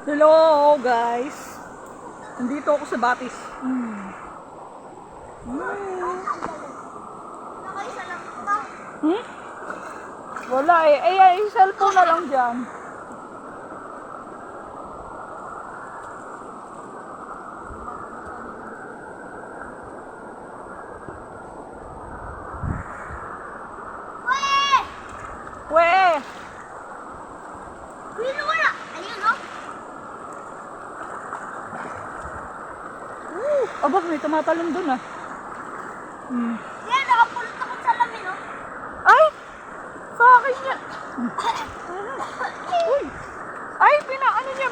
Hello guys! Nandito ako sa Batis. Nakaisa lang ba? Wala eh. Ay, cellphone na lang dyan. Weh! Weh! Wino wala! Ayun no? Aba, may tumatalon dun ah. Yan, nakapulot ako sa lamin no? Ay! Sa akin niya. Uy! Ay,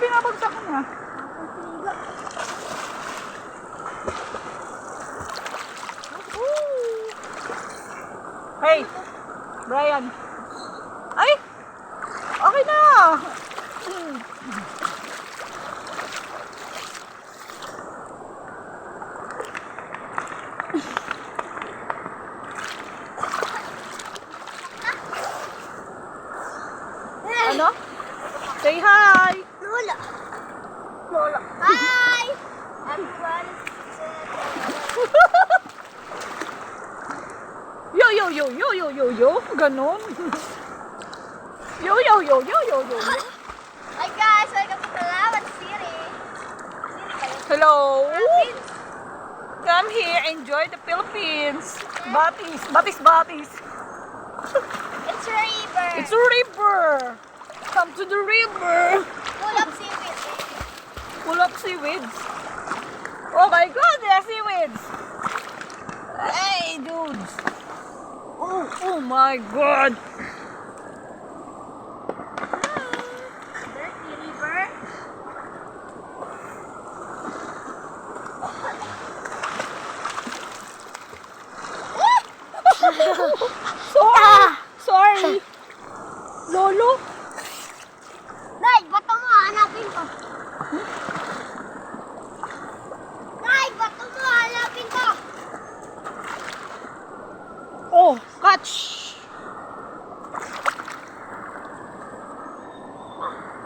binabagsak niya. Hey! Brian! Ay! Okay na! Ano? Say hi! Lola! Lola. Hi! Everyone! Yo, yo, yo, yo, yo, yo, yo. Ganon. Yo, yo, yo, yo, yo, yo. Hi guys! Welcome to Palawan City! Hello. Philippines! Come here, enjoy the Philippines. Batis, batis, batis. It's a river! It's a river. Come to the river. Full of seaweed! Full of seaweeds. Oh my God, there are seaweeds. Hey, dudes. Oh my God. Dirty river! Sorry. Lolo. Nay, bato mo! Hanapin ko! Nay, bato mo! Hanapin ko! Oh, catch.